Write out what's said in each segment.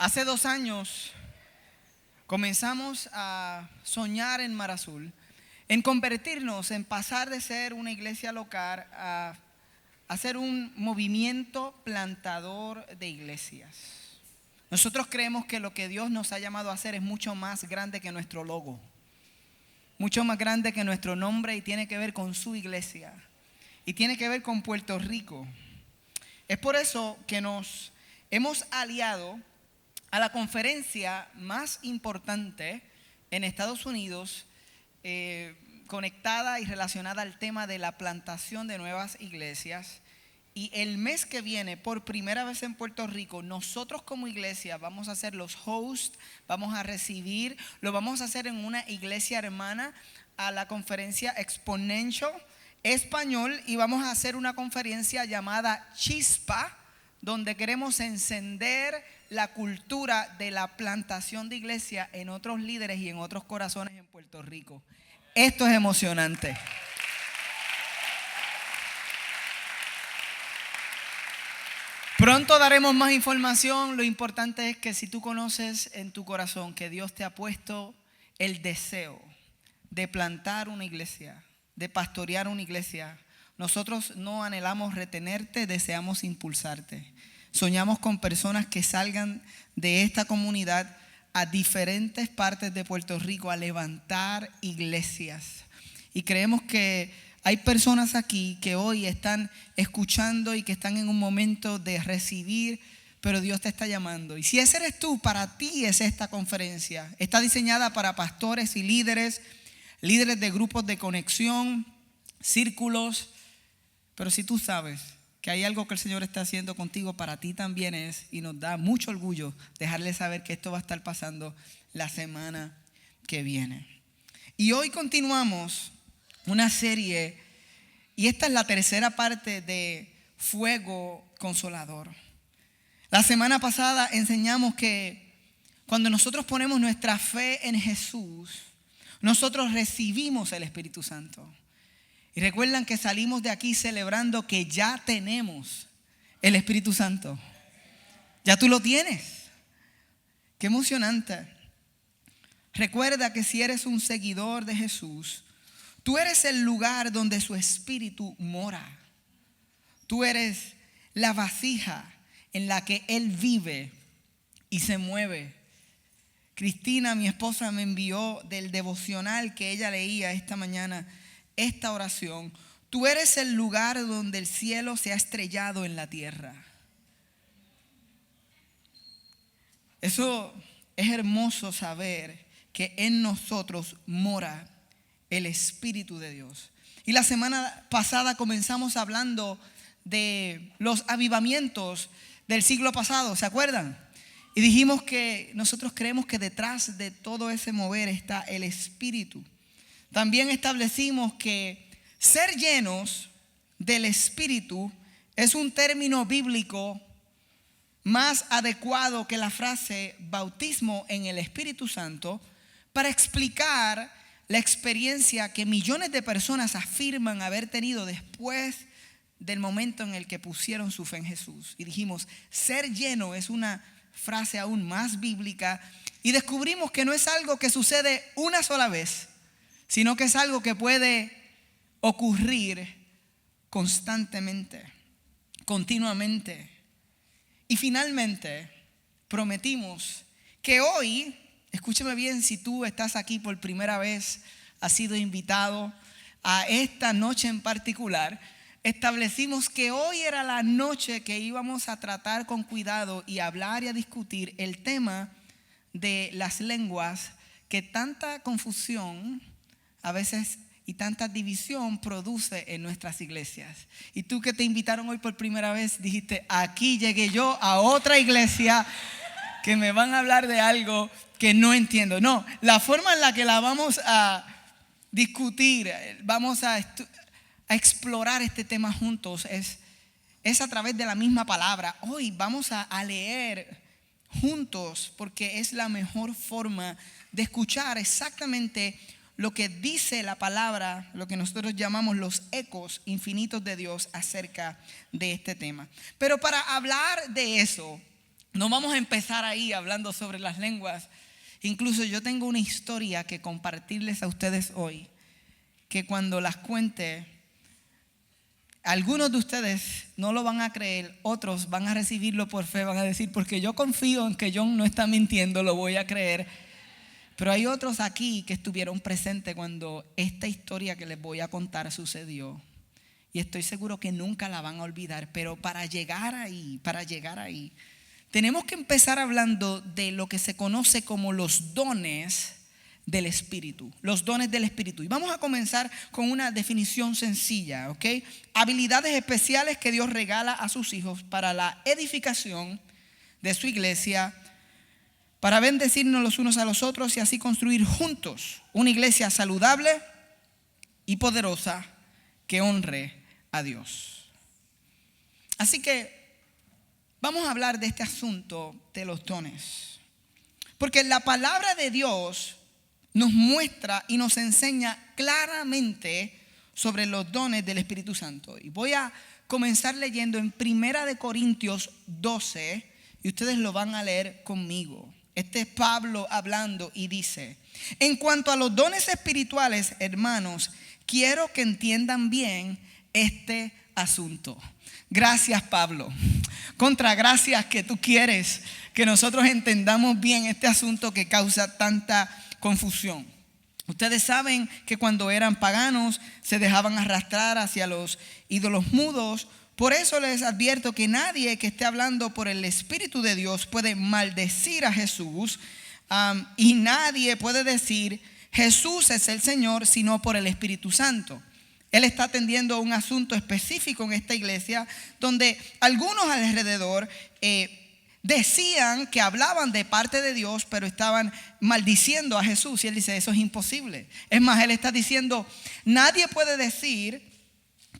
Hace 2 años comenzamos a soñar en Mar Azul, en convertirnos, en pasar de ser una iglesia local a hacer un movimiento plantador de iglesias. Nosotros creemos que lo que Dios nos ha llamado a hacer es mucho más grande que nuestro logo, mucho más grande que nuestro nombre, y tiene que ver con su iglesia y tiene que ver con Puerto Rico. Es por eso que nos hemos aliado a la conferencia más importante en Estados Unidos, conectada y relacionada al tema de la plantación de nuevas iglesias. Y el mes que viene, por primera vez en Puerto Rico, nosotros como iglesia vamos a ser los hosts, vamos a recibir, lo vamos a hacer en una iglesia hermana a la conferencia Exponential Español, y vamos a hacer una conferencia llamada Chispa, donde queremos encender la cultura de la plantación de iglesia en otros líderes y en otros corazones en Puerto Rico. Esto es emocionante. Pronto daremos más información. Lo importante es que si tú conoces en tu corazón que Dios te ha puesto el deseo de plantar una iglesia, de pastorear una iglesia, nosotros no anhelamos retenerte, deseamos impulsarte. Soñamos con personas que salgan de esta comunidad a diferentes partes de Puerto Rico a levantar iglesias. Y creemos que hay personas aquí que hoy están escuchando y que están en un momento de recibir, pero Dios te está llamando. Y si ese eres tú, para ti es esta conferencia. Está diseñada para pastores y líderes de grupos de conexión, círculos. Pero si tú sabes que hay algo que el Señor está haciendo contigo, para ti también es, y nos da mucho orgullo dejarle saber que esto va a estar pasando la semana que viene. Y hoy continuamos una serie, y esta es la tercera parte de Fuego Consolador. La semana pasada enseñamos que cuando nosotros ponemos nuestra fe en Jesús, nosotros recibimos el Espíritu Santo. Y recuerdan que salimos de aquí celebrando que ya tenemos el Espíritu Santo. Ya tú lo tienes. Qué emocionante. Recuerda que si eres un seguidor de Jesús, tú eres el lugar donde su Espíritu mora. Tú eres la vasija en la que Él vive y se mueve. Cristina, mi esposa, me envió del devocional que ella leía esta mañana esta oración: tú eres el lugar donde el cielo se ha estrellado en la tierra. Eso es hermoso, saber que en nosotros mora el Espíritu de Dios. Y la semana pasada comenzamos hablando de los avivamientos del siglo pasado, ¿se acuerdan? Y dijimos que nosotros creemos que detrás de todo ese mover está el Espíritu. También establecimos que ser llenos del Espíritu es un término bíblico más adecuado que la frase bautismo en el Espíritu Santo para explicar la experiencia que millones de personas afirman haber tenido después del momento en el que pusieron su fe en Jesús. Y dijimos, ser lleno es una frase aún más bíblica, y descubrimos que no es algo que sucede una sola vez, sino que es algo que puede ocurrir constantemente, continuamente. Y finalmente prometimos que hoy, escúchame bien, si tú estás aquí por primera vez, has sido invitado a esta noche en particular, establecimos que hoy era la noche que íbamos a tratar con cuidado y hablar y a discutir el tema de las lenguas, que tanta confusión a veces y tanta división produce en nuestras iglesias. Y tú que te invitaron hoy por primera vez, dijiste, aquí llegué yo a otra iglesia que me van a hablar de algo que no entiendo. No, la forma en la que la vamos a discutir, vamos a explorar este tema juntos es a través de la misma palabra. Hoy vamos a leer juntos, porque es la mejor forma de escuchar exactamente lo que dice la palabra, lo que nosotros llamamos los ecos infinitos de Dios acerca de este tema. Pero para hablar de eso, no vamos a empezar ahí hablando sobre las lenguas. Incluso yo tengo una historia que compartirles a ustedes hoy, que cuando las cuente, algunos de ustedes no lo van a creer, otros van a recibirlo por fe, van a decir, porque yo confío en que John no está mintiendo, lo voy a creer. Pero hay otros aquí que estuvieron presentes cuando esta historia que les voy a contar sucedió. Y estoy seguro que nunca la van a olvidar. Pero para llegar ahí, tenemos que empezar hablando de lo que se conoce como los dones del Espíritu. Los dones del Espíritu. Y vamos a comenzar con una definición sencilla, ¿ok? Habilidades especiales que Dios regala a sus hijos para la edificación de su iglesia, para bendecirnos los unos a los otros y así construir juntos una iglesia saludable y poderosa que honre a Dios. Así que vamos a hablar de este asunto de los dones, porque la palabra de Dios nos muestra y nos enseña claramente sobre los dones del Espíritu Santo. Y voy a comenzar leyendo en 1 Corintios 12 y ustedes lo van a leer conmigo. Este es Pablo hablando y dice: en cuanto a los dones espirituales, hermanos, quiero que entiendan bien este asunto. Gracias, Pablo. Gracias que tú quieres que nosotros entendamos bien este asunto que causa tanta confusión. Ustedes saben que cuando eran paganos se dejaban arrastrar hacia los ídolos mudos. Por eso les advierto que nadie que esté hablando por el Espíritu de Dios puede maldecir a Jesús, y nadie puede decir Jesús es el Señor sino por el Espíritu Santo. Él está atendiendo un asunto específico en esta iglesia donde algunos alrededor decían que hablaban de parte de Dios, pero estaban maldiciendo a Jesús. Y él dice, eso es imposible. Es más, él está diciendo, nadie puede decir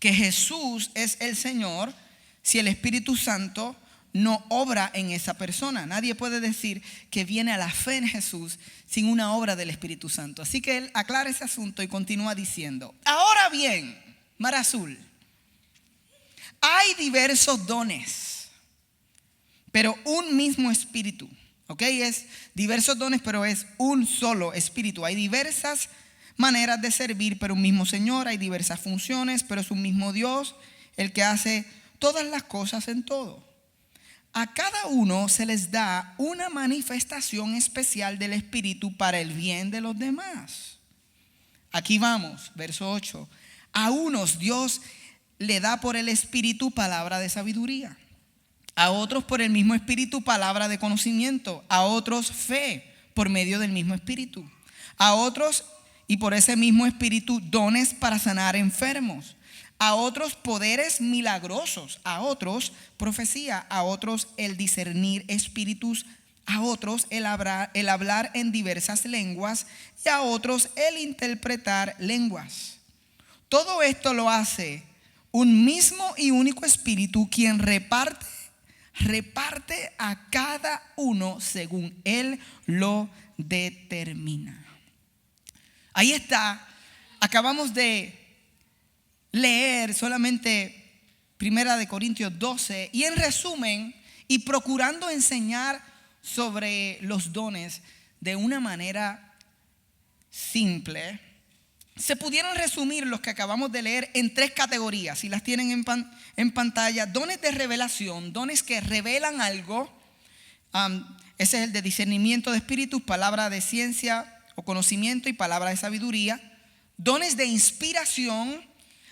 que Jesús es el Señor si el Espíritu Santo no obra en esa persona. Nadie puede decir que viene a la fe en Jesús sin una obra del Espíritu Santo. Así que él aclara ese asunto y continúa diciendo, ahora bien, Mar Azul, hay diversos dones, pero un mismo Espíritu. ¿Ok? Es diversos dones, pero es un solo Espíritu. Hay diversas maneras de servir, pero un mismo Señor. Hay diversas funciones, pero es un mismo Dios, el que hace todas las cosas en todo. A cada uno se les da una manifestación especial del Espíritu para el bien de los demás. Aquí vamos, verso 8. A unos Dios le da por el Espíritu palabra de sabiduría, a otros por el mismo Espíritu palabra de conocimiento, a otros fe por medio del mismo Espíritu, a otros y por ese mismo Espíritu dones para sanar enfermos, a otros poderes milagrosos, a otros profecía, a otros el discernir espíritus, a otros el hablar en diversas lenguas y a otros el interpretar lenguas. Todo esto lo hace un mismo y único Espíritu, quien reparte a cada uno según Él lo determina. Ahí está. Acabamos de leer solamente 1 Corintios 12 y en resumen y procurando enseñar sobre los dones de una manera simple, se pudieron resumir los que acabamos de leer en 3 categorías. Si las tienen en pantalla: dones de revelación, dones que revelan algo. Ese es el de discernimiento de espíritus, palabra de ciencia o conocimiento y palabra de sabiduría. Dones de inspiración,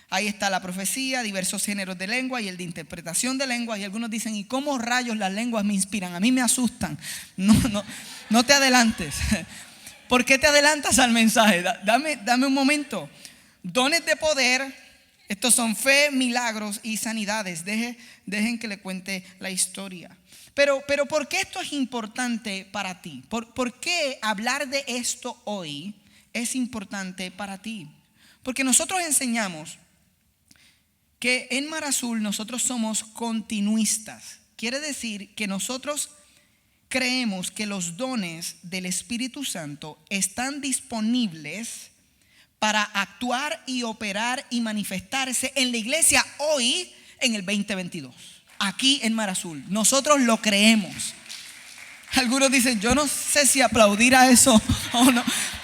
ahí está la profecía, diversos géneros de lengua y el de interpretación de lenguas. Y algunos dicen, ¿y cómo rayos las lenguas me inspiran? A mí me asustan. No te adelantes. ¿Por qué te adelantas al mensaje? Dame un momento. Dones de poder, estos son fe, milagros y sanidades. Dejen que le cuente la historia. Pero ¿por qué esto es importante para ti? ¿Por qué hablar de esto hoy es importante para ti? Porque nosotros enseñamos que en Mar Azul nosotros somos continuistas. Quiere decir que nosotros creemos que los dones del Espíritu Santo están disponibles para actuar y operar y manifestarse en la iglesia hoy en el 2022. Aquí en Mar Azul. Nosotros lo creemos. Algunos dicen, yo no sé si aplaudir a eso o no.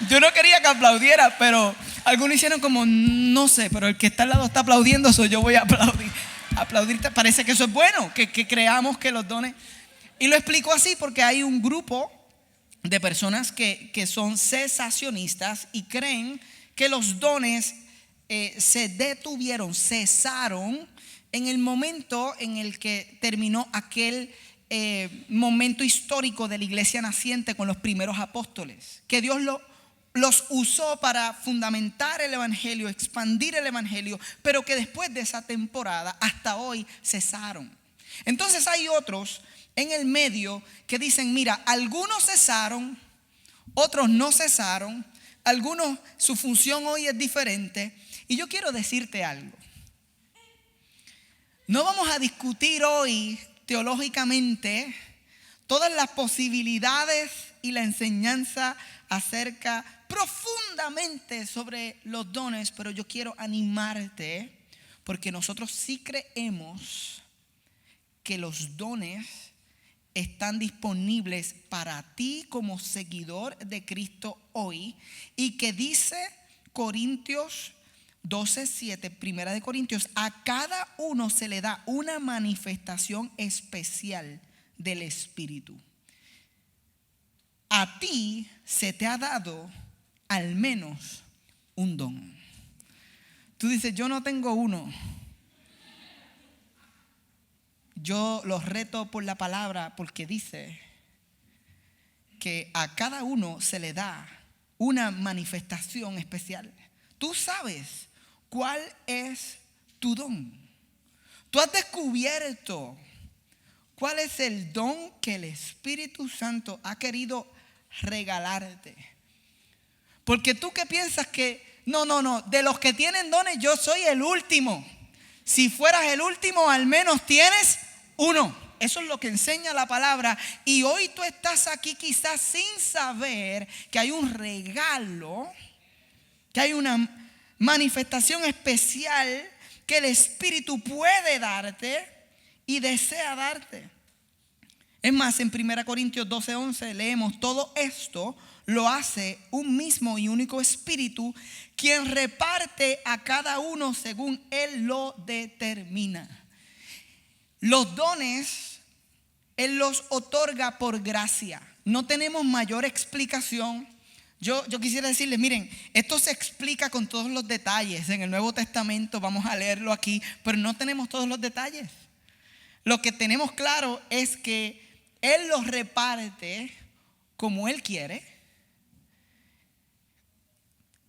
Yo no quería que aplaudiera, pero algunos hicieron como, no sé, pero el que está al lado está aplaudiendo, so yo voy a aplaudir. Aplaudirte, parece que eso es bueno, que creamos que los dones. Y lo explico así porque hay un grupo de personas que son cesacionistas y creen que los dones se detuvieron, cesaron en el momento en el que terminó aquel momento histórico de la iglesia naciente con los primeros apóstoles, que Dios los usó para fundamentar el evangelio, expandir el evangelio, pero que después de esa temporada hasta hoy cesaron. Entonces hay otros en el medio que dicen, mira, algunos cesaron, otros no cesaron, algunos su función hoy es diferente. Y yo quiero decirte algo. No vamos a discutir hoy teológicamente todas las posibilidades y la enseñanza acerca profundamente sobre los dones, pero yo quiero animarte porque nosotros sí creemos que los dones están disponibles para ti como seguidor de Cristo hoy, y que dice Corintios 12:7, primera de Corintios, a cada uno se le da una manifestación especial del Espíritu. A ti se te ha dado al menos un don. Tú dices, yo no tengo uno. Yo los reto por la palabra porque dice que a cada uno se le da una manifestación especial. Tú sabes cuál es tu don. Tú has descubierto cuál es el don que el Espíritu Santo ha querido regalarte. Porque tú que piensas que no, de los que tienen dones yo soy el último. Si fueras el último, al menos tienes uno. Eso es lo que enseña la palabra. Y hoy tú estás aquí quizás sin saber que hay un regalo, que hay una manifestación especial que el Espíritu puede darte y desea darte. Es más, en 1 Corintios 12:11 leemos, todo esto lo hace un mismo y único Espíritu, quien reparte a cada uno según Él lo determina. Los dones, Él los otorga por gracia. No tenemos mayor explicación. Yo quisiera decirles, miren, esto se explica con todos los detalles. En el Nuevo Testamento vamos a leerlo aquí, pero no tenemos todos los detalles. Lo que tenemos claro es que Él los reparte como Él quiere.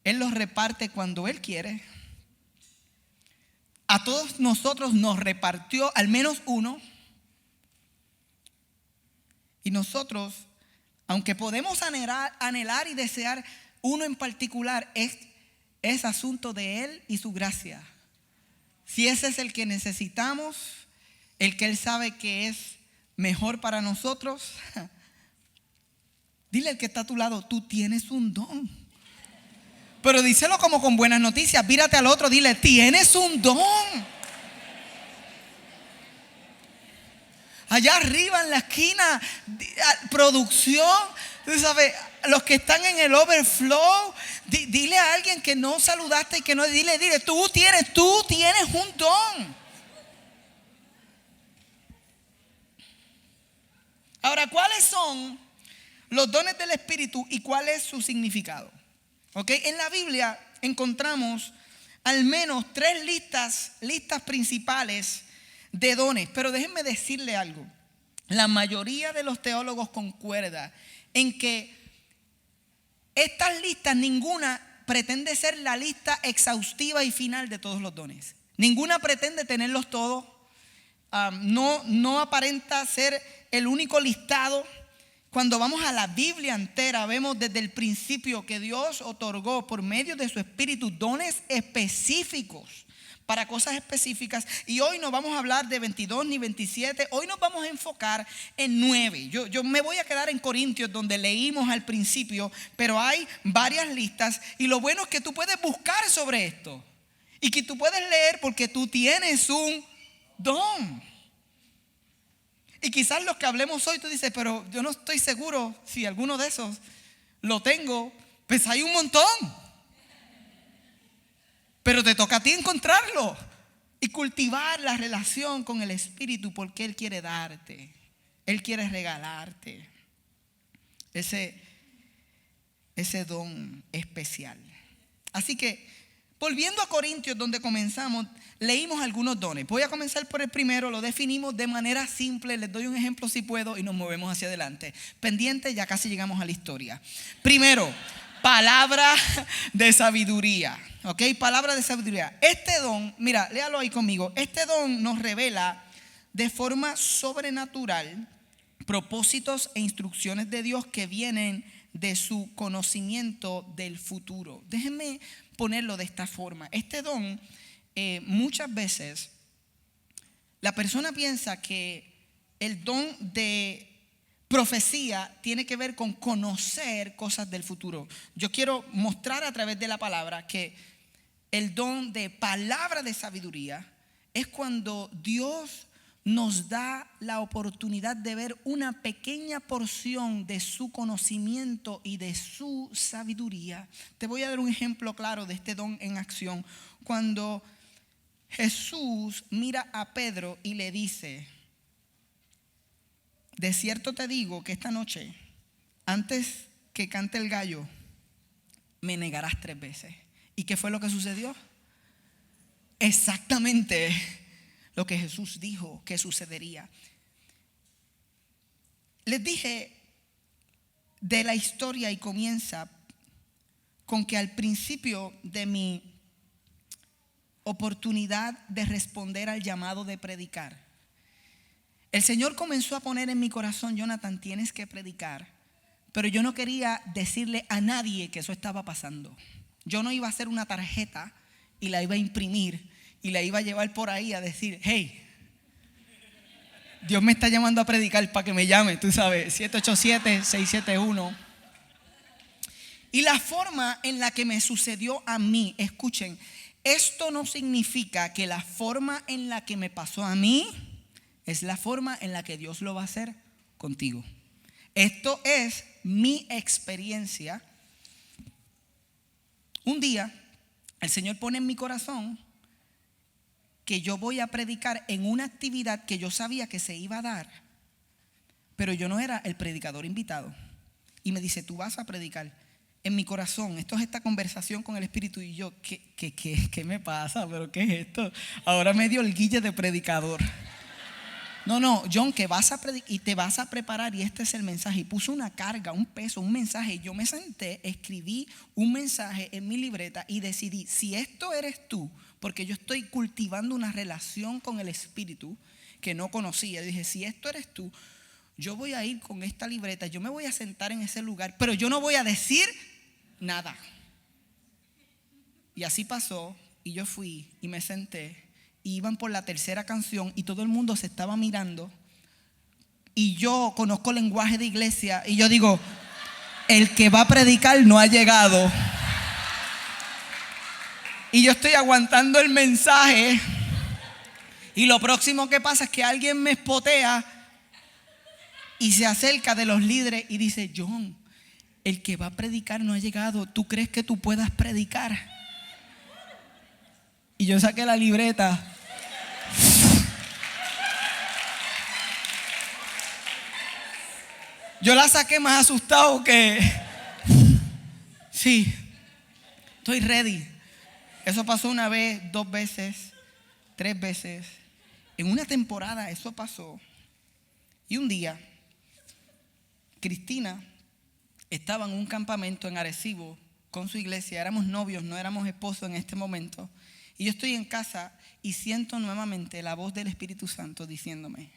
Él los reparte cuando Él quiere. A todos nosotros nos repartió al menos uno. Y nosotros, aunque podemos anhelar y desear uno en particular, es asunto de Él y su gracia. Si ese es el que necesitamos, el que Él sabe que es mejor para nosotros, dile al que está a tu lado, tú tienes un don. Pero díselo como con buenas noticias. Mírate al otro, dile, tienes un don. Allá arriba en la esquina, producción, tú sabes, los que están en el overflow, dile a alguien que no saludaste y que no, dile, tú tienes un don. Ahora, ¿cuáles son los dones del Espíritu y cuál es su significado? ¿Okay? En la Biblia encontramos al menos 3 listas principales de dones. Pero déjenme decirle algo. La mayoría de los teólogos concuerda en que estas listas, ninguna pretende ser la lista exhaustiva y final de todos los dones. Ninguna pretende tenerlos todos. No aparenta ser el único listado. Cuando vamos a la Biblia entera, vemos desde el principio que Dios otorgó por medio de su Espíritu dones específicos para cosas específicas. Y hoy no vamos a hablar de 22 ni 27. Hoy nos vamos a enfocar en 9. Yo me voy a quedar en Corintios, donde leímos al principio, pero hay varias listas. Y lo bueno es que tú puedes buscar sobre esto y que tú puedes leer porque tú tienes un don. Y quizás los que hablemos hoy tú dices, pero yo no estoy seguro si alguno de esos lo tengo. Pues hay un montón. Pero te toca a ti encontrarlo y cultivar la relación con el Espíritu, porque Él quiere darte, Él quiere regalarte ese don especial. Así que, volviendo a Corintios, donde comenzamos, leímos algunos dones. Voy a comenzar por el primero, lo definimos de manera simple, les doy un ejemplo si puedo y nos movemos hacia adelante. Pendiente, ya casi llegamos a la historia. Primero, palabra de sabiduría. Ok, palabra de sabiduría. Este don, mira, léalo ahí conmigo. Este don nos revela de forma sobrenatural propósitos e instrucciones de Dios que vienen de su conocimiento del futuro. Déjenme ponerlo de esta forma. Este don, muchas veces la persona piensa que el don de profecía tiene que ver con conocer cosas del futuro. Yo quiero mostrar a través de la palabra que el don de palabra de sabiduría es cuando Dios nos da la oportunidad de ver una pequeña porción de su conocimiento y de su sabiduría. Te voy a dar un ejemplo claro de este don en acción. Cuando Jesús mira a Pedro y le dice: de cierto te digo que esta noche, antes que cante el gallo, me negarás 3 veces. ¿Y qué fue lo que sucedió? Exactamente lo que Jesús dijo que sucedería. Les dije de la historia y comienza con que al principio de mi oportunidad de responder al llamado de predicar, el Señor comenzó a poner en mi corazón: Jonathan, tienes que predicar. Pero yo no quería decirle a nadie que eso estaba pasando. Yo no iba a hacer una tarjeta y la iba a imprimir y la iba a llevar por ahí a decir: hey, Dios me está llamando a predicar, para que me llame, tú sabes, 787-671. Y la forma en la que me sucedió a mí, escuchen, esto no significa que la forma en la que me pasó a mí es la forma en la que Dios lo va a hacer contigo. Esto es mi experiencia. Un día el Señor pone en mi corazón que yo voy a predicar en una actividad que yo sabía que se iba a dar, pero yo no era el predicador invitado. Y me dice: tú vas a predicar. En mi corazón, esto es esta conversación con el Espíritu, y yo, ¿qué me pasa? ¿Pero qué es esto? Ahora me dio el guille de predicador. No, John, que vas a predicar y te vas a preparar, y este es el mensaje. Y puso una carga, un peso, un mensaje. Y yo me senté, escribí un mensaje en mi libreta y decidí: si esto eres tú, porque yo estoy cultivando una relación con el Espíritu que no conocía. Dije: si esto eres tú, yo voy a ir con esta libreta, yo me voy a sentar en ese lugar, pero yo no voy a decir nada. Y así pasó, y yo fui y me senté. Y iban por la tercera canción y todo el mundo se estaba mirando. Y yo conozco lenguaje de iglesia y yo digo: el que va a predicar no ha llegado. Y yo estoy aguantando el mensaje. Y lo próximo que pasa es que alguien me espotea y se acerca de los líderes y dice: John, el que va a predicar no ha llegado. ¿Tú crees que tú puedas predicar? Y yo saqué la libreta. Yo la saqué más asustado que... Sí, estoy ready. Eso pasó 1 vez, 2 veces, 3 veces. En una temporada eso pasó. Y un día, Cristina estaba en un campamento en Arecibo con su iglesia. Éramos novios, no éramos esposos en este momento. Y yo estoy en casa y siento nuevamente la voz del Espíritu Santo diciéndome: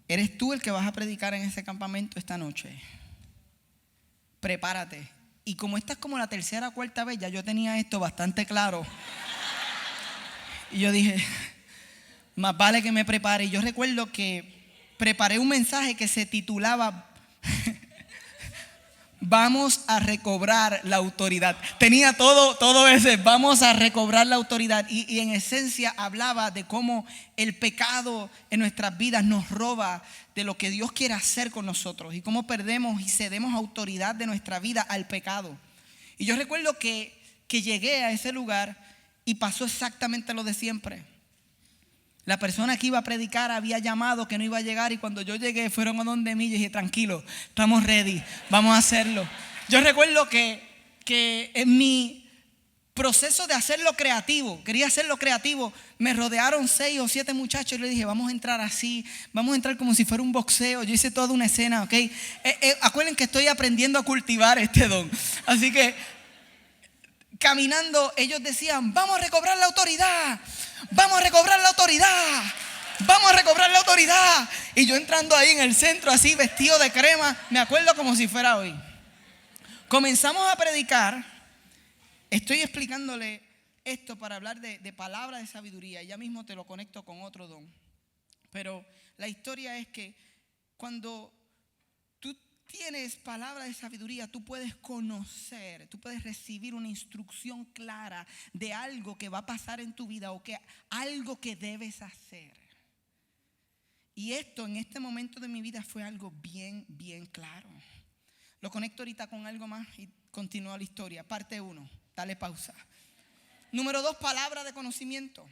eres tú el que vas a predicar en ese campamento esta noche. Prepárate. Y como esta es como la 3ª o 4ª vez, ya yo tenía esto bastante claro. Y yo dije: más vale que me prepare. Y yo recuerdo que preparé un mensaje que se titulaba vamos a recobrar la autoridad. Tenía todo ese, vamos a recobrar la autoridad. Y en esencia hablaba de cómo el pecado en nuestras vidas nos roba de lo que Dios quiere hacer con nosotros. Y cómo perdemos y cedemos autoridad de nuestra vida al pecado. Y yo recuerdo que llegué a ese lugar y pasó exactamente lo de siempre. La persona que iba a predicar había llamado que no iba a llegar, y cuando yo llegué fueron a donde mí y dije, tranquilo, estamos ready, vamos a hacerlo. Yo recuerdo que en mi proceso de hacerlo creativo, quería hacerlo creativo, me rodearon 6 o 7 muchachos y le dije, vamos a entrar así, vamos a entrar como si fuera un boxeo. Yo hice toda una escena, ¿ok? Acuérdense que estoy aprendiendo a cultivar este don. Así que caminando, ellos decían, vamos a recobrar la autoridad, vamos a recobrar la autoridad, vamos a recobrar la autoridad. Y yo entrando ahí en el centro así vestido de crema, me acuerdo como si fuera hoy. Comenzamos a predicar. Estoy explicándole esto para hablar de palabra de sabiduría. Ya mismo te lo conecto con otro don. Pero la historia es que cuando tú tienes palabra de sabiduría, tú puedes conocer, tú puedes recibir una instrucción clara de algo que va a pasar en tu vida o que algo que debes hacer. Y esto en este momento de mi vida fue algo bien, bien claro. Lo conecto ahorita con algo más y continúo la historia. Parte 1, dale pausa. Número 2, palabra de conocimiento.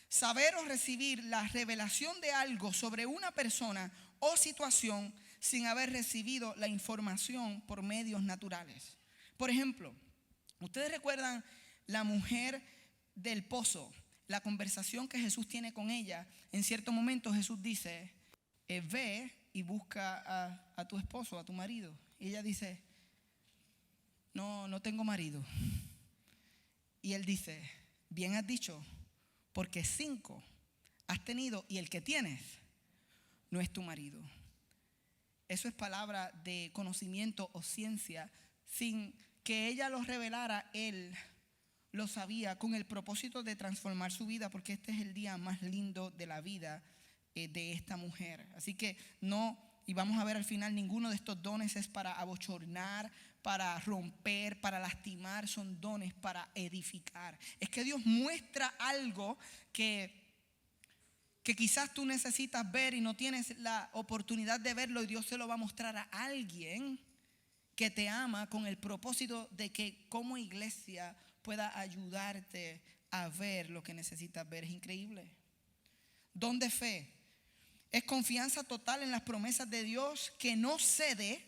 Saber o recibir la revelación de algo sobre una persona o situación sin haber recibido la información por medios naturales. Por ejemplo, ustedes recuerdan la mujer del pozo, la conversación que Jesús tiene con ella. En cierto momento Jesús dice, ve y busca a tu esposo, a tu marido. Y ella dice, no tengo marido. Y él dice, bien has dicho, porque 5 has tenido y el que tienes no es tu marido. Eso es palabra de conocimiento o ciencia. Sin que ella lo revelara, él lo sabía con el propósito de transformar su vida, porque este es el día más lindo de la vida de esta mujer. Así que y vamos a ver al final, ninguno de estos dones es para abochornar, para romper, para lastimar. Son dones para edificar. Es que Dios muestra algo que quizás tú necesitas ver y no tienes la oportunidad de verlo, y Dios se lo va a mostrar a alguien que te ama con el propósito de que como iglesia pueda ayudarte a ver lo que necesitas ver. Es increíble. Don de fe es confianza total en las promesas de Dios que no cede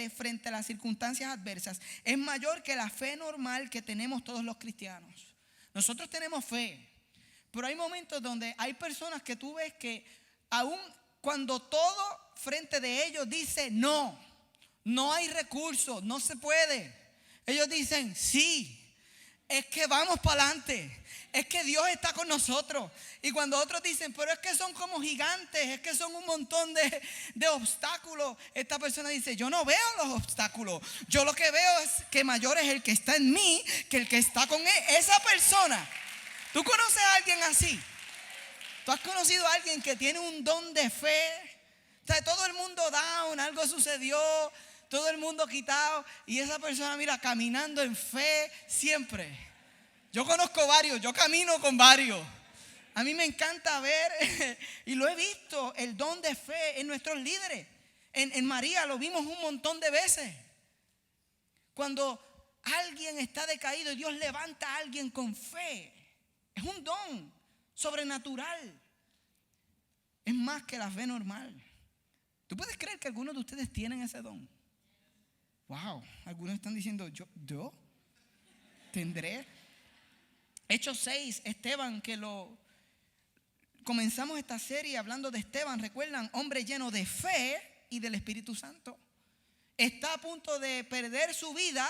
frente a las circunstancias adversas. Es mayor que la fe normal que tenemos todos los cristianos. Nosotros tenemos fe, pero hay momentos donde hay personas que tú ves que aún cuando todo frente de ellos dice no hay recursos, no se puede, ellos dicen sí, es que vamos para adelante, es que Dios está con nosotros. Y cuando otros dicen, pero es que son como gigantes, es que son un montón de obstáculos, esta persona dice, yo no veo los obstáculos, yo lo que veo es que mayor es el que está en mí que el que está con él. Esa persona, ¿tú conoces a alguien así? ¿Tú has conocido a alguien que tiene un don de fe? O sea, todo el mundo down, algo sucedió, todo el mundo quitado, y esa persona, mira, caminando en fe siempre. Yo conozco varios, yo camino con varios. A mí me encanta ver, y lo he visto, el don de fe en nuestros líderes. En María lo vimos un montón de veces. Cuando alguien está decaído y Dios levanta a alguien con fe, es un don sobrenatural. Es más que la fe normal. ¿Tú puedes creer que algunos de ustedes tienen ese don? Wow, algunos están diciendo, yo tendré. Hechos 6, Esteban, comenzamos esta serie hablando de Esteban, recuerdan, hombre lleno de fe y del Espíritu Santo. Está a punto de perder su vida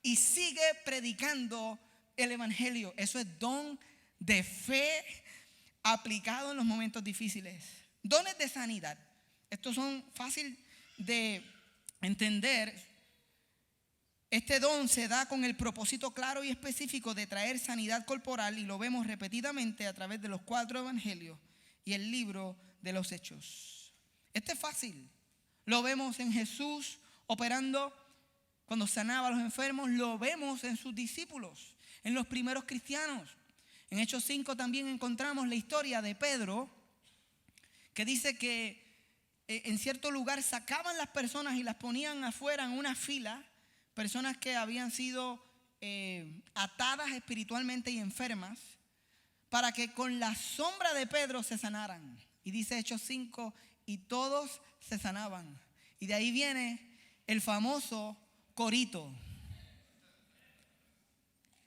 y sigue predicando el evangelio. Eso es don de fe aplicado en los momentos difíciles. Dones de sanidad. Estos son fácil de entender. Este don se da con el propósito claro y específico de traer sanidad corporal, y lo vemos repetidamente a través de los 4 evangelios y el libro de los Hechos. Este es fácil. Lo vemos en Jesús operando cuando sanaba a los enfermos, lo vemos en sus discípulos, en los primeros cristianos. En Hechos 5 también encontramos la historia de Pedro, que dice que en cierto lugar sacaban las personas y las ponían afuera en una fila, personas que habían sido atadas espiritualmente y enfermas, para que con la sombra de Pedro se sanaran. Y dice Hechos 5, y todos se sanaban. Y de ahí viene el famoso corito,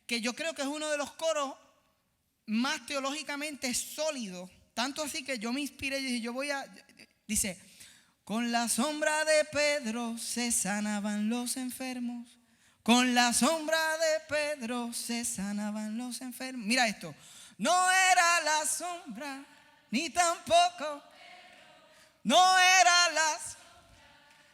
que yo creo que es uno de los coros más teológicamente sólidos. Tanto así que yo me inspiré y dije, dice, con la sombra de Pedro se sanaban los enfermos. Con la sombra de Pedro se sanaban los enfermos. Mira esto. No era la sombra, ni tampoco. No era la sombra,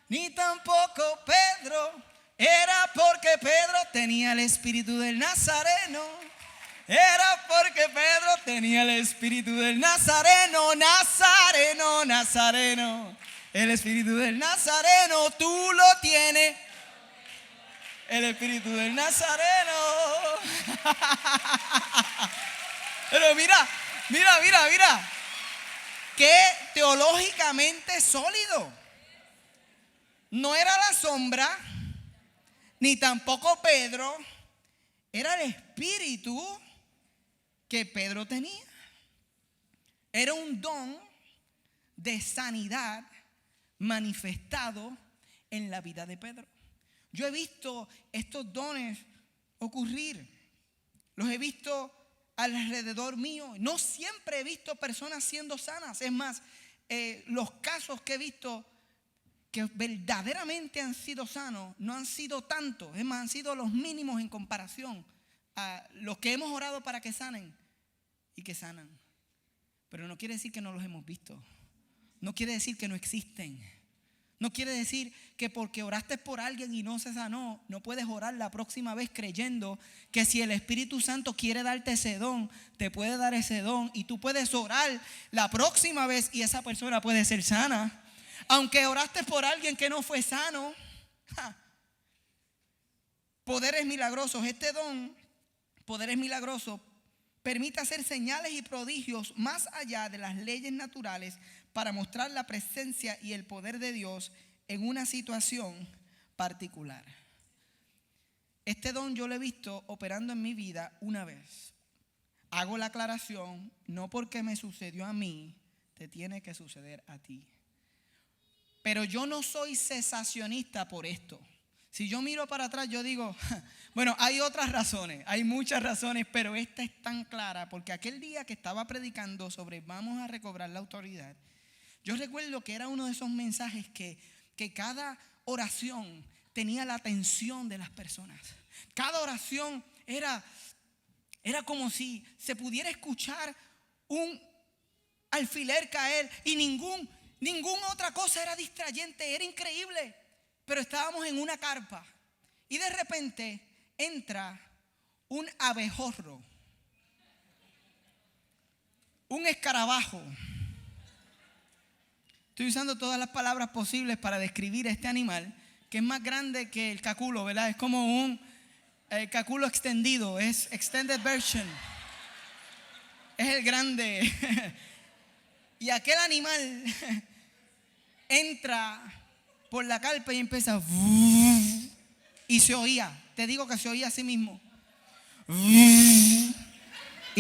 ni tampoco Pedro. Era porque Pedro tenía el espíritu del Nazareno. Era porque Pedro tenía el espíritu del Nazareno. Nazareno, Nazareno. El espíritu del Nazareno, tú lo tienes. El espíritu del Nazareno. Pero mira. Qué teológicamente sólido. No era la sombra, ni tampoco Pedro. Era el espíritu que Pedro tenía. Era un don de sanidad manifestado en la vida de Pedro. Yo he visto estos dones ocurrir. Los he visto alrededor mío. No siempre he visto personas siendo sanas. Es más, los casos que he visto que verdaderamente han sido sanos no han sido tantos. Es más, han sido los mínimos en comparación a los que hemos orado para que sanen y que sanan. Pero no quiere decir que no los hemos visto. No quiere decir que no existen. No quiere decir que porque oraste por alguien y no se sanó, no puedes orar la próxima vez creyendo que si el Espíritu Santo quiere darte ese don, te puede dar ese don. Y tú puedes orar la próxima vez y esa persona puede ser sana. Aunque oraste por alguien que no fue sano. Poderes milagrosos. Este don, poderes milagrosos, permite hacer señales y prodigios más allá de las leyes naturales para mostrar la presencia y el poder de Dios en una situación particular. Este don yo lo he visto operando en mi vida una vez. Hago la aclaración, no porque me sucedió a mí, te tiene que suceder a ti. Pero yo no soy cesacionista por esto. Si yo miro para atrás, yo digo, bueno, hay otras razones, hay muchas razones, pero esta es tan clara, porque aquel día que estaba predicando sobre vamos a recobrar la autoridad, yo recuerdo que era uno de esos mensajes que cada oración tenía la atención de las personas. Cada oración era como si se pudiera escuchar un alfiler caer y ninguna otra cosa era distrayente, era increíble. Pero estábamos en una carpa y de repente entra un abejorro, un escarabajo. Estoy usando todas las palabras posibles para describir este animal que es más grande que el caculo, ¿verdad? Es como un caculo extendido, es extended version. Es el grande. Y aquel animal entra por la carpa y empieza y se oía, te digo que se oía a sí mismo. Y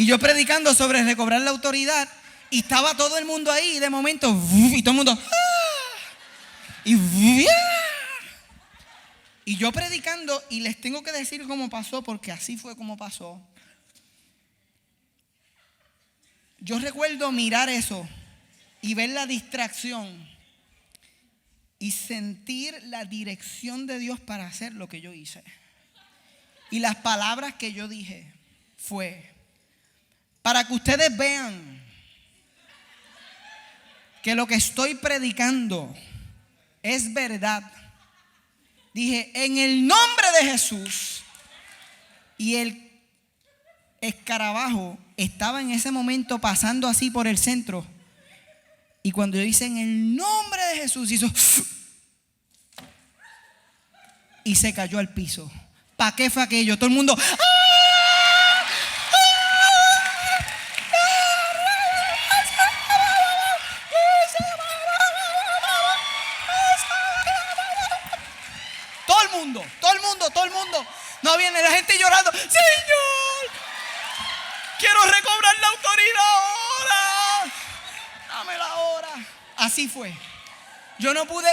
yo predicando sobre recobrar la autoridad y estaba todo el mundo ahí y de momento y todo el mundo y yo predicando y les tengo que decir cómo pasó porque así fue como pasó. Yo recuerdo mirar eso y ver la distracción y sentir la dirección de Dios para hacer lo que yo hice. Y las palabras que yo dije fue, para que ustedes vean que lo que estoy predicando es verdad. Dije, en el nombre de Jesús. Y el escarabajo estaba en ese momento pasando así por el centro. Y cuando yo hice en el nombre de Jesús, hizo y se cayó al piso. ¿Para qué fue aquello? Todo el mundo... Todo el mundo. No viene la gente llorando. Señor, quiero recobrar la autoridad ahora. Dámela ahora. Así fue. Yo no pude.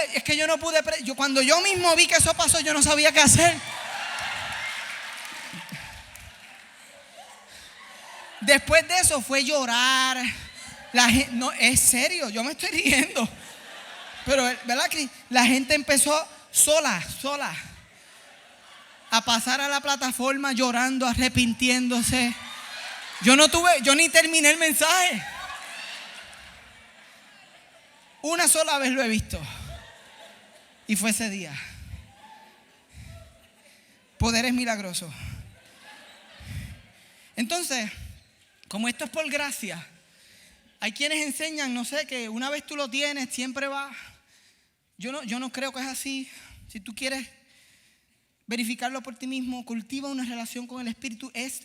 Cuando yo mismo vi que eso pasó, yo no sabía qué hacer. Después de eso fue llorar. No, es serio, yo me estoy riendo. Pero, ¿verdad, Cris? La gente empezó sola a pasar a la plataforma llorando, arrepintiéndose. Yo ni terminé el mensaje. Una sola vez lo he visto. Y fue ese día. Poderes milagrosos. Entonces, como esto es por gracia, hay quienes enseñan, no sé, que una vez tú lo tienes, siempre va. Yo no creo que es así. Si tú quieres verificarlo por ti mismo, cultiva una relación con el Espíritu. Es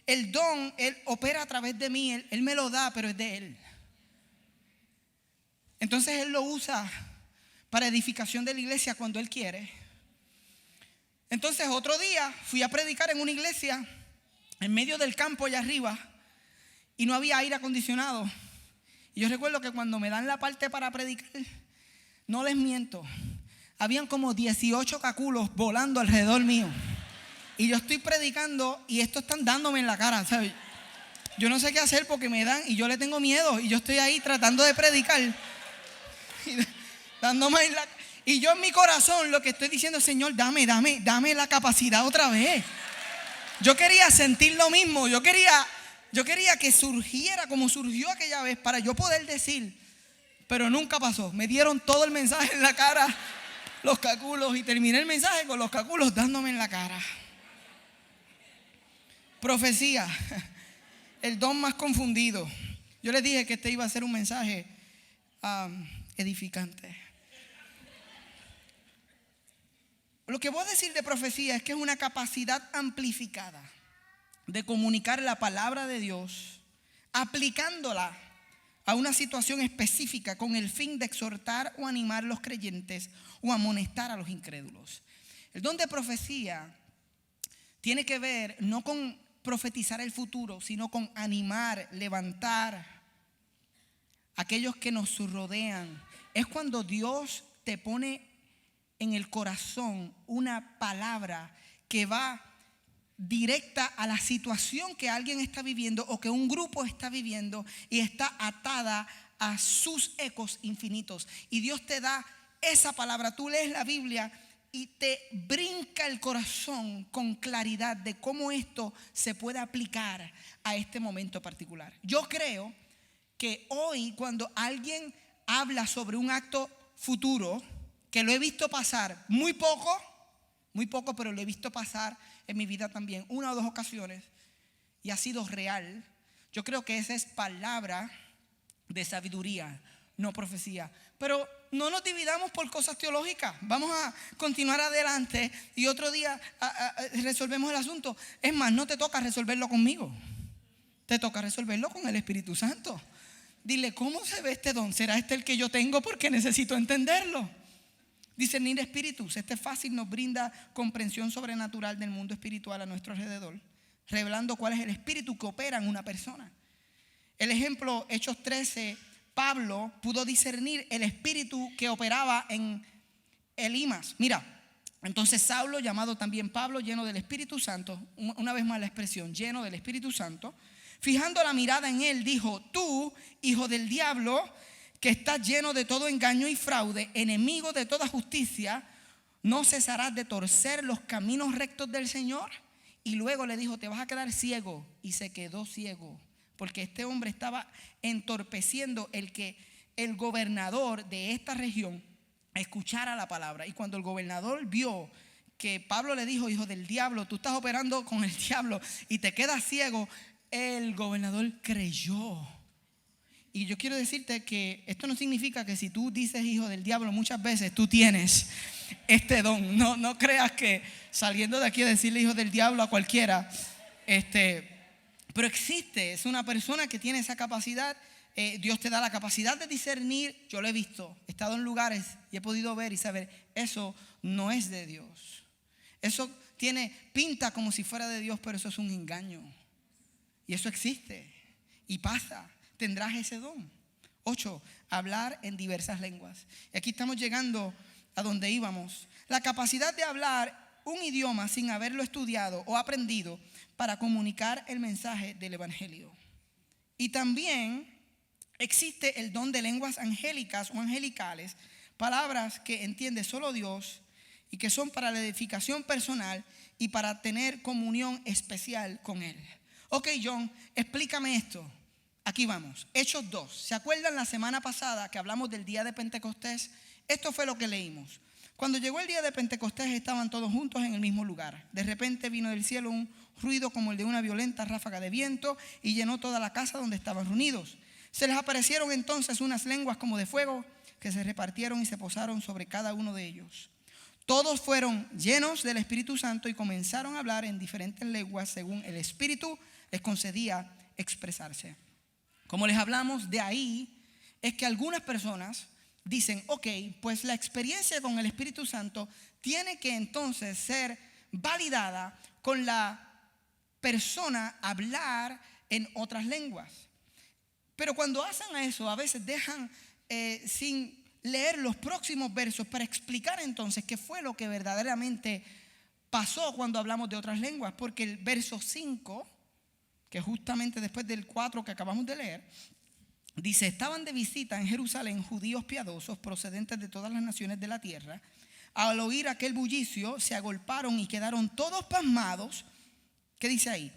el don, Él opera a través de mí, Él me lo da, pero es de Él. Entonces Él lo usa para edificación de la iglesia cuando Él quiere. Entonces otro día fui a predicar en una iglesia en medio del campo allá arriba y no había aire acondicionado. Y yo recuerdo que cuando me dan la parte para predicar, no les miento, habían como 18 caculos volando alrededor mío. Y yo estoy predicando y estos están dándome en la cara, ¿sabes? Yo no sé qué hacer porque me dan y yo le tengo miedo. Y yo estoy ahí tratando de predicar. Dándome en la... Y yo en mi corazón lo que estoy diciendo, Señor, dame la capacidad otra vez. Yo quería sentir lo mismo. Yo quería que surgiera como surgió aquella vez para yo poder decir. Pero nunca pasó. Me dieron todo el mensaje en la cara, los caculos, y terminé el mensaje con los caculos dándome en la cara. Profecía, el don más confundido. Yo les dije que este iba a ser un mensaje edificante. Lo que voy a decir de profecía es que es una capacidad amplificada de comunicar la palabra de Dios, aplicándola a una situación específica con el fin de exhortar o animar a los creyentes o amonestar a los incrédulos. El don de profecía tiene que ver no con profetizar el futuro, sino con animar, levantar a aquellos que nos rodean. Es cuando Dios te pone en el corazón una palabra que va directa a la situación que alguien está viviendo o que un grupo está viviendo y está atada a sus ecos infinitos. Y Dios te da esa palabra. Tú lees la Biblia y te brinca el corazón con claridad de cómo esto se puede aplicar a este momento particular. Yo creo que hoy cuando alguien habla sobre un acto futuro, que lo he visto pasar muy poco, pero lo he visto pasar en mi vida también, una o dos ocasiones, y ha sido real. Yo creo que esa es palabra de sabiduría, no profecía. Pero no nos dividamos por cosas teológicas. Vamos a continuar adelante y otro día resolvemos el asunto. Es más, no te toca resolverlo conmigo, te toca resolverlo con el Espíritu Santo. Dile, ¿cómo se ve este don? ¿Será este el que yo tengo? Porque necesito entenderlo. Discernir espíritus. Este fácil nos brinda comprensión sobrenatural del mundo espiritual a nuestro alrededor, revelando cuál es el espíritu que opera en una persona. El ejemplo, Hechos 13, Pablo pudo discernir el espíritu que operaba en Elimas. Mira, entonces Saulo, llamado también Pablo, lleno del Espíritu Santo, una vez más la expresión, lleno del Espíritu Santo, fijando la mirada en él, dijo: tú, hijo del diablo, que estás lleno de todo engaño y fraude, enemigo de toda justicia, ¿no cesarás de torcer los caminos rectos del Señor? Y luego le dijo: te vas a quedar ciego. Y se quedó ciego, porque este hombre estaba entorpeciendo el que el gobernador de esta región escuchara la palabra. Y cuando el gobernador vio que Pablo le dijo: hijo del diablo, tú estás operando con el diablo y te quedas ciego, el gobernador creyó. Y yo quiero decirte que esto no significa que si tú dices hijo del diablo muchas veces tú tienes este don. No creas que saliendo de aquí a decirle hijo del diablo a cualquiera. Pero existe, es una persona que tiene esa capacidad. Dios te da la capacidad de discernir. Yo lo he visto, he estado en lugares y he podido ver y saber, eso no es de Dios. Eso pinta como si fuera de Dios, pero eso es un engaño. Y eso existe y pasa. Tendrás ese don. 8, hablar en diversas lenguas. Y aquí estamos llegando a donde íbamos. La capacidad de hablar un idioma sin haberlo estudiado o aprendido para comunicar el mensaje del evangelio. Y también existe el don de lenguas angélicas o angelicales, palabras que entiende solo Dios y que son para la edificación personal y para tener comunión especial con Él. Ok, John, explícame esto. Aquí vamos, Hechos 2. ¿Se acuerdan la semana pasada que hablamos del día de Pentecostés? Esto fue lo que leímos. Cuando llegó el día de Pentecostés estaban todos juntos en el mismo lugar. De repente vino del cielo un ruido como el de una violenta ráfaga de viento y llenó toda la casa donde estaban reunidos. Se les aparecieron entonces unas lenguas como de fuego que se repartieron y se posaron sobre cada uno de ellos. Todos fueron llenos del Espíritu Santo y comenzaron a hablar en diferentes lenguas según el Espíritu les concedía expresarse. Como les hablamos, de ahí es que algunas personas dicen, ok, pues la experiencia con el Espíritu Santo tiene que entonces ser validada con la persona hablar en otras lenguas. Pero cuando hacen eso, a veces dejan sin leer los próximos versos para explicar entonces qué fue lo que verdaderamente pasó cuando hablamos de otras lenguas. Porque el verso 5, que justamente después del 4 que acabamos de leer, dice, estaban de visita en Jerusalén judíos piadosos procedentes de todas las naciones de la tierra. Al oír aquel bullicio se agolparon y quedaron todos pasmados. ¿Qué dice ahí?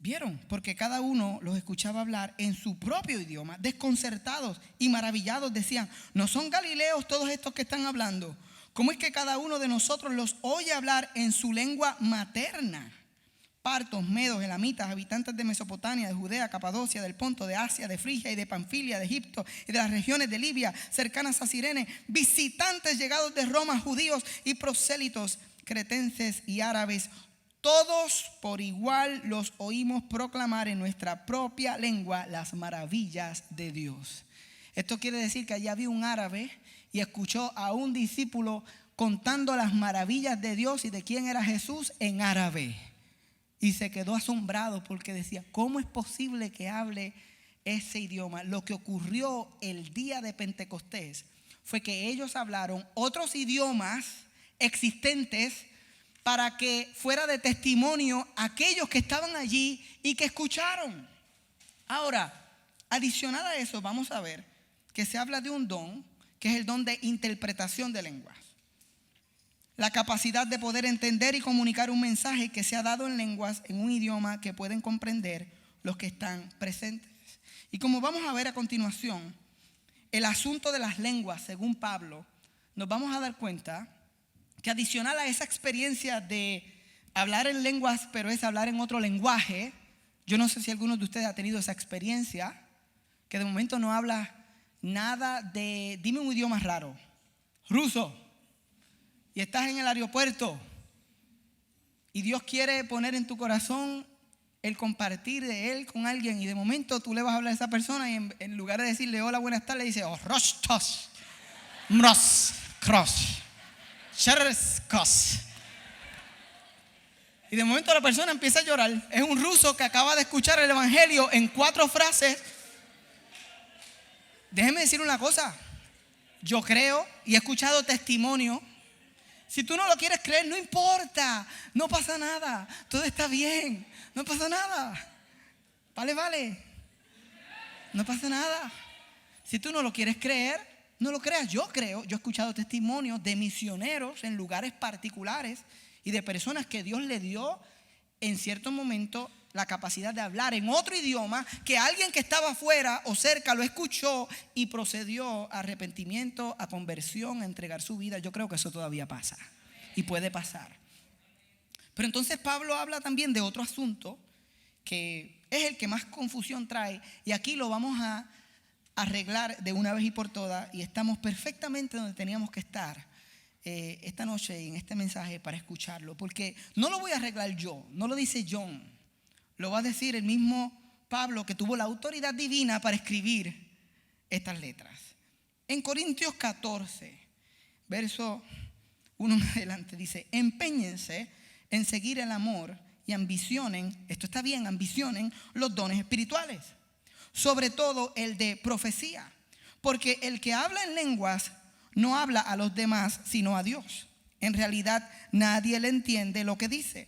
¿Vieron? Porque cada uno los escuchaba hablar en su propio idioma, desconcertados y maravillados decían, ¿no son galileos todos estos que están hablando? ¿Cómo es que cada uno de nosotros los oye hablar en su lengua materna? Partos, medos, elamitas, habitantes de Mesopotamia, de Judea, Capadocia, del Ponto, de Asia, de Frigia y de Panfilia, de Egipto y de las regiones de Libia, cercanas a Cirene, visitantes llegados de Roma, judíos y prosélitos, cretenses y árabes, todos por igual los oímos proclamar en nuestra propia lengua las maravillas de Dios. Esto quiere decir que allí había un árabe y escuchó a un discípulo contando las maravillas de Dios y de quién era Jesús en árabe. Y se quedó asombrado porque decía, ¿cómo es posible que hable ese idioma? Lo que ocurrió el día de Pentecostés fue que ellos hablaron otros idiomas existentes para que fuera de testimonio aquellos que estaban allí y que escucharon. Ahora, adicional a eso, vamos a ver que se habla de un don, que es el don de interpretación de lenguas. La capacidad de poder entender y comunicar un mensaje que se ha dado en lenguas, en un idioma que pueden comprender los que están presentes. Y como vamos a ver a continuación, el asunto de las lenguas, según Pablo, nos vamos a dar cuenta que adicional a esa experiencia de hablar en lenguas, pero es hablar en otro lenguaje, yo no sé si alguno de ustedes ha tenido esa experiencia, que de momento no habla nada de, dime un idioma raro, ruso, y estás en el aeropuerto y Dios quiere poner en tu corazón el compartir de Él con alguien y de momento tú le vas a hablar a esa persona y en lugar de decirle hola, buenas tardes, le dice oh, rostos, mros, cross, cherskos. Y de momento la persona empieza a llorar. Es un ruso que acaba de escuchar el evangelio en 4 frases. Déjeme decir una cosa. Yo creo y he escuchado testimonio. Si tú no lo quieres creer, no importa. No pasa nada. Todo está bien. No pasa nada. Vale. No pasa nada. Si tú no lo quieres creer, no lo creas. Yo creo. Yo he escuchado testimonios de misioneros en lugares particulares y de personas que Dios le dio en cierto momento la capacidad de hablar en otro idioma, que alguien que estaba afuera o cerca lo escuchó y procedió a arrepentimiento, a conversión, a entregar su vida. Yo creo que eso todavía pasa y puede pasar. Pero entonces Pablo habla también de otro asunto que es el que más confusión trae, y aquí lo vamos a arreglar de una vez y por todas, y estamos perfectamente donde teníamos que estar esta noche en este mensaje para escucharlo, porque no lo voy a arreglar yo, no lo dice John, lo va a decir el mismo Pablo, que tuvo la autoridad divina para escribir estas letras. En Corintios 14, verso 1 en adelante, dice: empeñense en seguir el amor y ambicionen, esto está bien, ambicionen los dones espirituales, sobre todo el de profecía, porque el que habla en lenguas no habla a los demás sino a Dios. En realidad nadie le entiende lo que dice,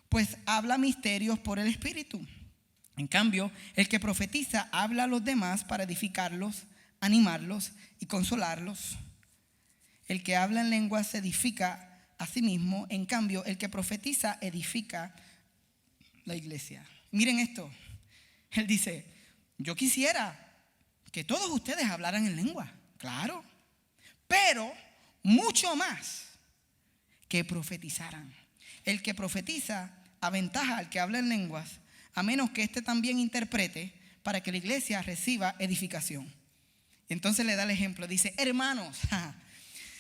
pues habla misterios por el Espíritu. En cambio, el que profetiza habla a los demás para edificarlos, animarlos y consolarlos. El que habla en lenguas se edifica a sí mismo. En cambio, el que profetiza edifica la iglesia. Miren esto. Él dice: yo quisiera que todos ustedes hablaran en lengua, claro, pero mucho más que profetizaran. El que profetiza aventaja al que habla en lenguas, a menos que éste también interprete, para que la iglesia reciba edificación. Entonces le da el ejemplo, dice: hermanos,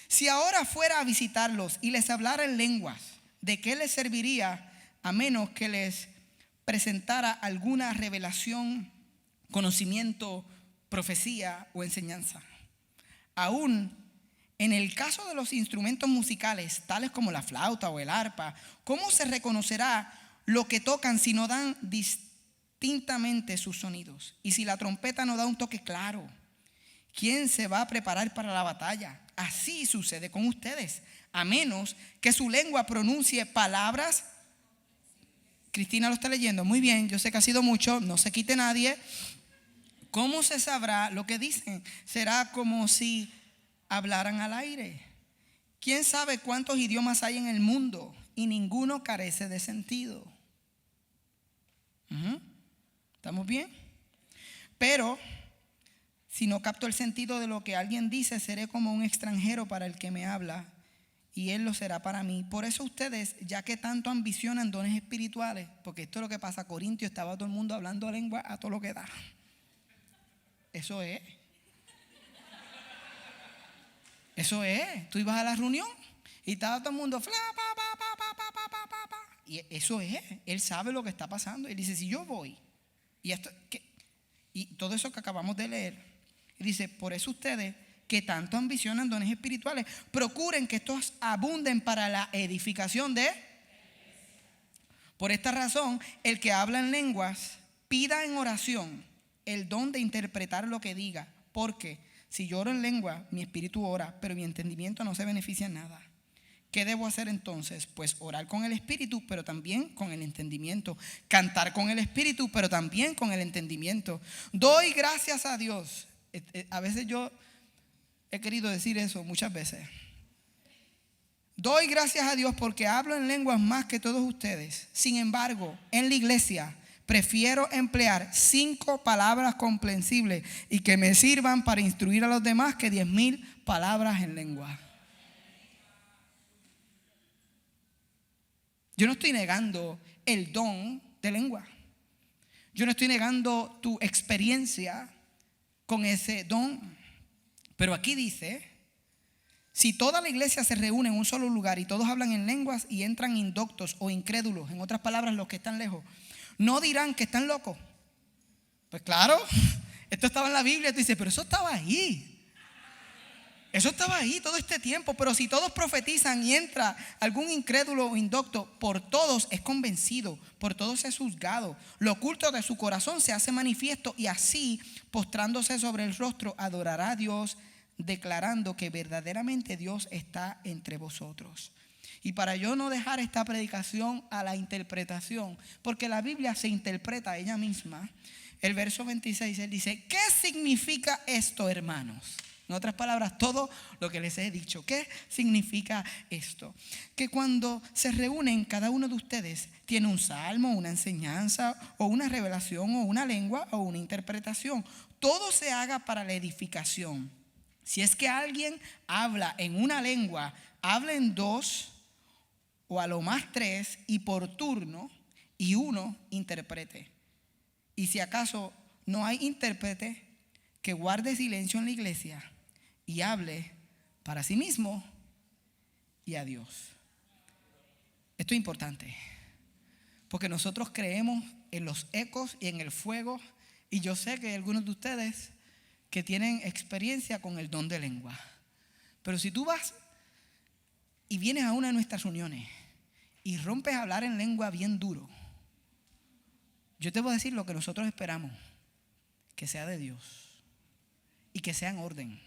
si ahora fuera a visitarlos y les hablara en lenguas, ¿de qué les serviría a menos que les presentara alguna revelación, conocimiento, profecía o enseñanza? Aún en el caso de los instrumentos musicales, tales como la flauta o el arpa, ¿cómo se reconocerá lo que tocan si no dan distintamente sus sonidos? Y si la trompeta no da un toque claro, ¿quién se va a preparar para la batalla? Así sucede con ustedes, a menos que su lengua pronuncie palabras. Cristina lo está leyendo, muy bien, yo sé que ha sido mucho, no se quite nadie. ¿Cómo se sabrá lo que dicen? Será como si hablaran al aire. ¿Quién sabe cuántos idiomas hay en el mundo? Y ninguno carece de sentido. ¿Estamos bien? Pero si no capto el sentido de lo que alguien dice, seré como un extranjero para el que me habla, y él lo será para mí. Por eso ustedes, ya que tanto ambicionan dones espirituales, porque esto es lo que pasa, Corintios estaba todo el mundo hablando lengua a todo lo que da. Eso es. Tú ibas a la reunión y estaba todo el mundo y eso es. Él sabe lo que está pasando. Él dice: si yo voy y todo eso que acabamos de leer, y dice: por eso ustedes que tanto ambicionan dones espirituales, procuren que estos abunden para la edificación de. Por esta razón, el que habla en lenguas pida en oración el don de interpretar lo que diga, porque si yo oro en lengua, mi espíritu ora, pero mi entendimiento no se beneficia en nada. ¿Qué debo hacer entonces? Pues orar con el espíritu, pero también con el entendimiento. Cantar con el espíritu, pero también con el entendimiento. Doy gracias a Dios. A veces yo he querido decir eso muchas veces. Doy gracias a Dios porque hablo en lenguas más que todos ustedes. Sin embargo, en la iglesia prefiero emplear 5 palabras comprensibles y que me sirvan para instruir a los demás que 10,000 palabras en lengua. Yo no estoy negando el don de lengua. Yo no estoy negando tu experiencia con ese don. Pero aquí dice: si toda la iglesia se reúne en un solo lugar y todos hablan en lenguas y entran indoctos o incrédulos, en otras palabras, los que están lejos, ¿no dirán que están locos? Pues claro, esto estaba en la Biblia. Tú dices: pero eso estaba ahí. Eso estaba ahí todo este tiempo. Pero si todos profetizan y entra algún incrédulo o indocto, por todos es convencido, por todos es juzgado. Lo oculto de su corazón se hace manifiesto, y así, postrándose sobre el rostro, adorará a Dios, declarando que verdaderamente Dios está entre vosotros. Y para yo no dejar esta predicación a la interpretación, porque la Biblia se interpreta a ella misma, el verso 26, él dice: ¿qué significa esto, hermanos? En otras palabras, todo lo que les he dicho. ¿Qué significa esto? Que cuando se reúnen, cada uno de ustedes tiene un salmo, una enseñanza, o una revelación, o una lengua, o una interpretación. Todo se haga para la edificación. Si es que alguien habla en una lengua, habla en 2 o a lo más 3, y por turno, y uno interprete. Y si acaso no hay intérprete, que guarde silencio en la iglesia y hable para sí mismo y a Dios. Esto es importante, porque nosotros creemos en los ecos y en el fuego, y yo sé que hay algunos de ustedes que tienen experiencia con el don de lengua. Pero si tú vas y vienes a una de nuestras reuniones y rompes a hablar en lengua bien duro, yo te voy a decir lo que nosotros esperamos, que sea de Dios y que sea en orden.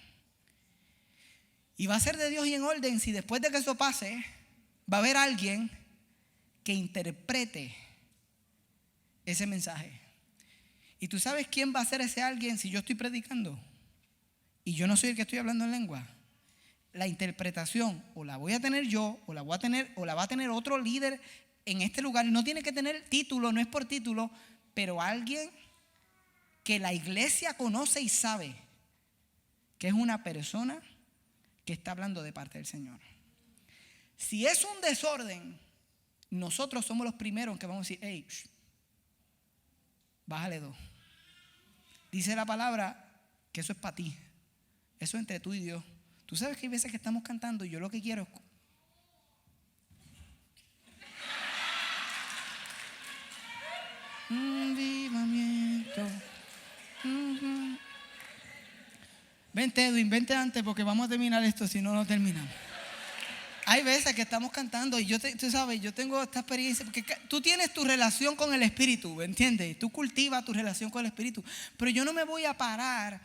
Y va a ser de Dios y en orden si después de que eso pase, va a haber alguien que interprete ese mensaje. ¿Y tú sabes quién va a ser ese alguien si yo estoy predicando y yo no soy el que estoy hablando en lengua? La interpretación o la voy a tener yo, o la va a tener otro líder en este lugar. Y no tiene que tener título, no es por título, pero alguien que la iglesia conoce y sabe que es una persona que está hablando de parte del Señor. Si es un desorden, nosotros somos los primeros que vamos a decir: hey, bájale 2. Dice la palabra que eso es para ti. Eso es entre tú y Dios. Tú sabes que hay veces que estamos cantando y yo lo que quiero es... un avivamiento. Vente, Edwin, vente antes porque vamos a terminar esto, si no, no terminamos. Hay veces que estamos cantando y tú sabes, yo tengo esta experiencia, porque tú tienes tu relación con el Espíritu, ¿entiendes? Tú cultivas tu relación con el Espíritu, pero yo no me voy a parar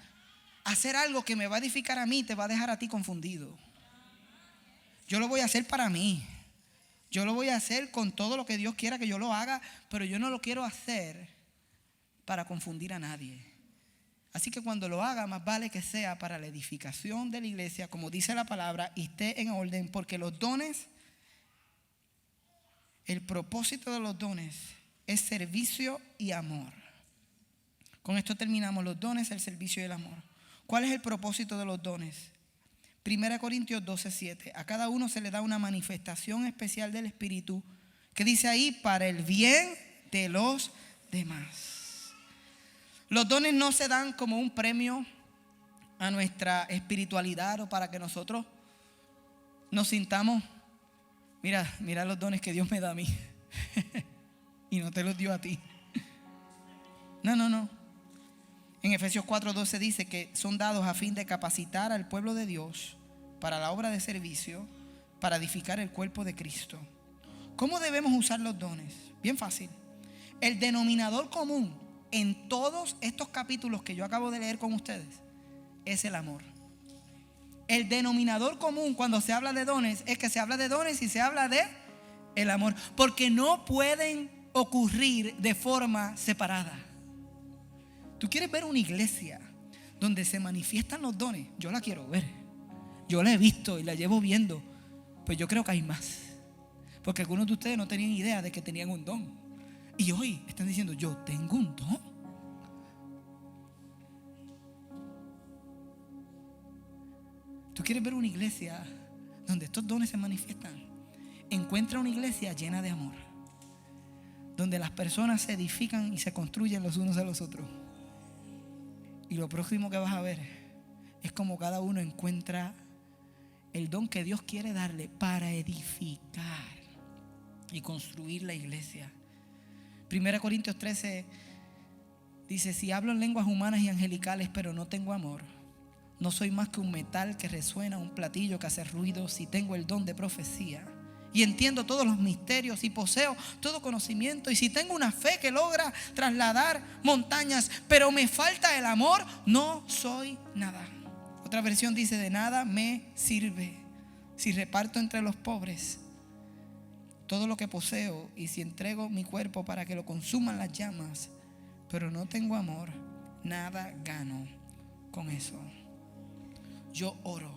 a hacer algo que me va a edificar a mí y te va a dejar a ti confundido. Yo lo voy a hacer para mí. Yo lo voy a hacer con todo lo que Dios quiera que yo lo haga, pero yo no lo quiero hacer para confundir a nadie. Así que cuando lo haga, más vale que sea para la edificación de la iglesia, como dice la palabra, y esté en orden, porque los dones, el propósito de los dones es servicio y amor. Con esto terminamos: los dones, el servicio y el amor. ¿Cuál es el propósito de los dones? 1 Corintios 12:7. A cada uno se le da una manifestación especial del Espíritu, que dice ahí: para el bien de los demás. Los dones no se dan como un premio a nuestra espiritualidad o para que nosotros nos sintamos: mira los dones que Dios me da a mí y no te los dio a ti. No. En Efesios 4:12 dice que son dados a fin de capacitar al pueblo de Dios para la obra de servicio, para edificar el cuerpo de Cristo. ¿Cómo debemos usar los dones? Bien fácil. El denominador común en todos estos capítulos que yo acabo de leer con ustedes es el amor. El denominador común cuando se habla de dones es que se habla de dones y se habla de el amor, porque no pueden ocurrir de forma separada. ¿Tú quieres ver una iglesia donde se manifiestan los dones? Yo la quiero ver. Yo la he visto y la llevo viendo. Pues yo creo que hay más, porque algunos de ustedes no tenían idea de que tenían un don. Y hoy están diciendo: yo tengo un don. ¿Tú quieres ver una iglesia donde estos dones se manifiestan? Encuentra una iglesia llena de amor, donde las personas se edifican y se construyen los unos a los otros. Y lo próximo que vas a ver es como cada uno encuentra el don que Dios quiere darle para edificar y construir la iglesia. 1 Corintios 13 dice: si hablo en lenguas humanas y angelicales, pero no tengo amor, no soy más que un metal que resuena, un platillo que hace ruido. Si tengo el don de profecía y entiendo todos los misterios y poseo todo conocimiento, y si tengo una fe que logra trasladar montañas, pero me falta el amor, no soy nada. Otra versión dice: de nada me sirve si reparto entre los pobres todo lo que poseo, y si entrego mi cuerpo para que lo consuman las llamas, pero no tengo amor, nada gano con eso. Yo oro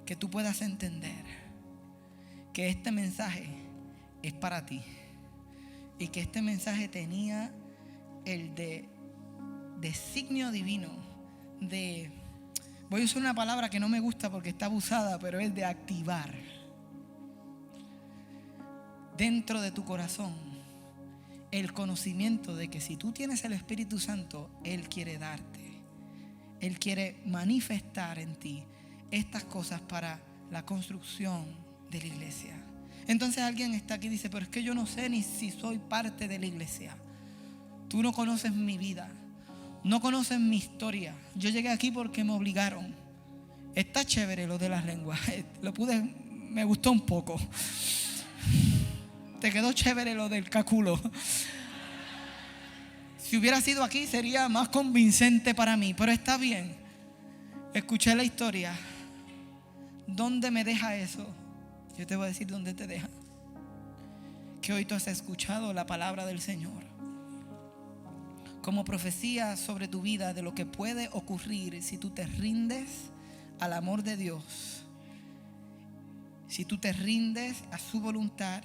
que tú puedas entender que este mensaje es para ti, y que este mensaje tenía el designio divino de, voy a usar una palabra que no me gusta porque está abusada, pero es de activar dentro de tu corazón el conocimiento de que si tú tienes el Espíritu Santo, Él quiere darte Él quiere manifestar en ti estas cosas para la construcción de la iglesia. Entonces alguien está aquí y dice, pero es que yo no sé ni si soy parte de la iglesia. Tú no conoces mi vida, no conoces mi historia. Yo llegué aquí porque me obligaron. Está chévere lo de las lenguas, me gustó un poco. Te quedó chévere lo del cáculo. Si hubiera sido aquí sería más convincente para mí, pero está bien. Escuché la historia. ¿Dónde me deja eso? Yo te voy a decir dónde te deja. Que hoy tú has escuchado la palabra del Señor como profecía sobre tu vida de lo que puede ocurrir si tú te rindes al amor de Dios, si tú te rindes a su voluntad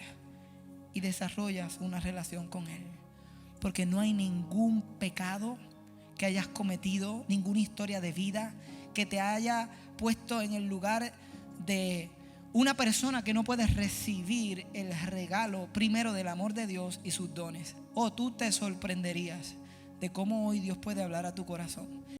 y desarrollas una relación con Él. Porque no hay ningún pecado que hayas cometido, ninguna historia de vida que te haya puesto en el lugar de una persona que no puede recibir el regalo primero del amor de Dios y sus dones. Tú te sorprenderías de cómo hoy Dios puede hablar a tu corazón.